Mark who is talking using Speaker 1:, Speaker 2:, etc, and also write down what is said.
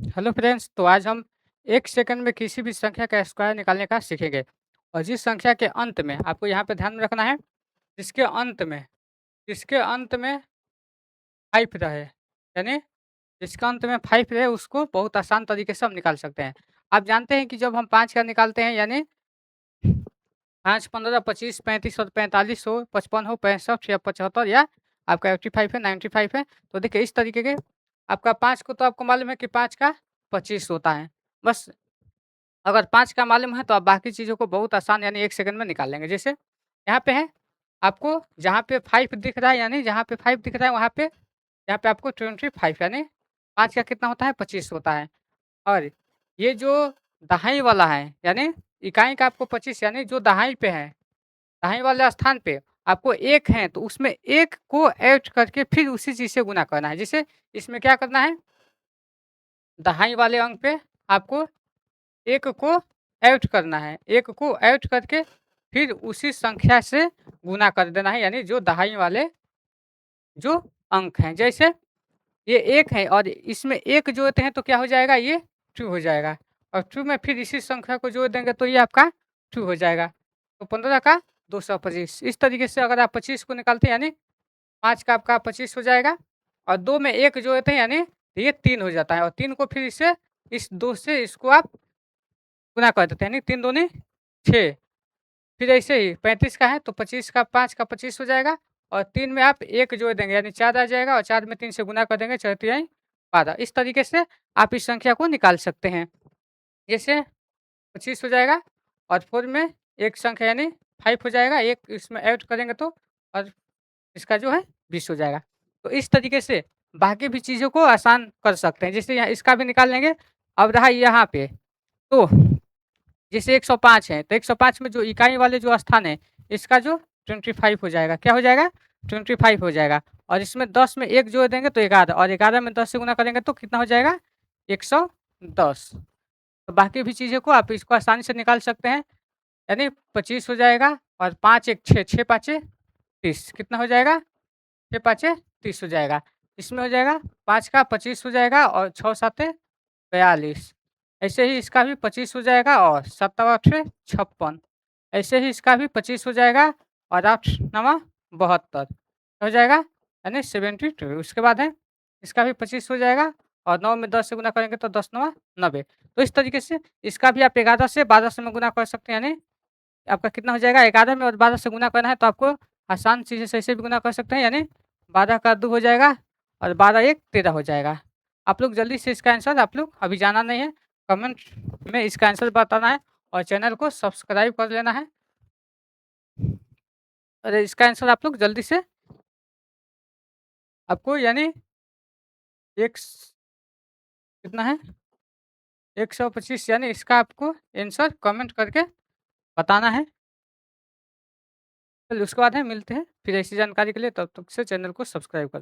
Speaker 1: Hello friends, तो आज हम 1 सेकंड में किसी भी संख्या का स्क्वायर निकालने का सीखेंगे। और जिस संख्या के अंत में आपको यहाँ पे ध्यान में रखना है, जिसके अंत में जिसके अंत में 5 रहे, यानी जिसके अंत में 5 रहे उसको बहुत आसान तरीके से हम निकाल सकते हैं। आप जानते हैं कि जब हम 5 का निकालते हैं यानी 5, 15, 25, 35 और 45 हो, 55 हो, 65 या 75 या आपका 85 है, 95 है। तो देखिए इस तरीके के आपका 5 को तो आपको मालूम है कि 5 का 25 होता है। बस अगर 5 का मालूम है तो आप बाकी चीज़ों को बहुत आसान यानी 1 सेकंड में निकाल लेंगे। जैसे यहाँ पे है, आपको जहाँ पे 5 दिख रहा है यानी जहाँ पे 5 दिख रहा है वहाँ पे यहाँ पे आपको 25 यानी 5 का कितना होता है 25 होता है। और ये जो दहाई वाला है यानी इकाई का आपको 25 यानी जो दहाई पे है, दहाई वाले स्थान पे आपको 1 है तो उसमें 1 को ऐड करके फिर उसी चीज़ से गुना करना है। जैसे इसमें क्या करना है, दहाई वाले अंक पे आपको 1 को ऐड करना है, 1 को ऐड करके फिर उसी संख्या से गुना कर देना है, यानी जो दहाई वाले जो अंक हैं। जैसे ये 1 है और इसमें 1 जोड़ते हैं तो क्या हो जाएगा, ये 2 हो जाएगा और 2 में फिर इसी संख्या को जोड़ देंगे तो ये आपका 2 हो जाएगा। तो 15 का 225 इस तरीके से अगर आप 25 को निकालते हैं यानी 5 का आपका 25 हो जाएगा और 2 में 1 जोड़ते हैं यानी ये 3 हो जाता है और 3 को फिर इससे इस 2 से इसको आप गुना कर देते हैं यानी 3 दूनी 6। फिर ऐसे ही 35 का है तो 25 का 5 का 25 हो जाएगा और 3 में आप 1 जोड़ देंगे यानी 4 आ जाएगा और 4 में 3 से गुना कर देंगे 4 तिहाई 12। इस तरीके से आप इस संख्या को निकाल सकते हैं। जैसे 25 हो जाएगा और 4 में एक संख्या यानी 5 हो जाएगा, 1 इसमें ऐड करेंगे तो और इसका जो है 20 हो जाएगा। तो इस तरीके से बाकी भी चीज़ों को आसान कर सकते हैं। जैसे यहाँ इसका भी निकाल लेंगे। अब रहा यहाँ पे, तो जैसे 105 है, तो 105 में जो इकाई वाले जो स्थान है, इसका जो 25 हो जाएगा, क्या हो जाएगा? 25 हो जाएगा और इसमें 10 में 1 जोड़ देंगे तो 11 और 11 में 10 से गुना करेंगे तो कितना हो जाएगा? 110। तो बाकी भी चीज़ों को आप इसको आसानी से निकाल सकते हैं, यानी 25 हो जाएगा और 5 1 6, 6 पाँचे 30 कितना हो जाएगा? 6 पाँचे 30 हो जाएगा। इसमें हो जाएगा 5 का 25 हो जाएगा और 6 साते 42। ऐसे ही इसका भी 25 हो जाएगा और 7 आठे 56। ऐसे ही इसका भी 25 हो जाएगा और 8 नवा 72 हो जाएगा यानी 72। उसके बाद है इसका भी 25 हो जाएगा और 9 में 10 से गुना करेंगे तो 10 नवा 90। तो इस तरीके से इसका भी आप 11 से 12 से में गुना कर सकते हैं, यानी आपका कितना हो जाएगा, 11 में और 12 से गुना करना है तो आपको आसान चीज़ें से ऐसे भी गुना कर सकते हैं, यानी 12 का 2 हो जाएगा और 12 1 13 हो जाएगा। आप लोग जल्दी से इसका आंसर आप लोग अभी जाना नहीं है, कमेंट में इसका आंसर बताना है और चैनल को सब्सक्राइब कर लेना है। अरे इसका आंसर आप लोग जल्दी से आपको यानी एक कितना है 125 यानी इसका आपको आंसर कमेंट करके बताना है। चलिए उसके बाद है मिलते हैं फिर ऐसी जानकारी के लिए, तब तक से चैनल को सब्सक्राइब कर लें।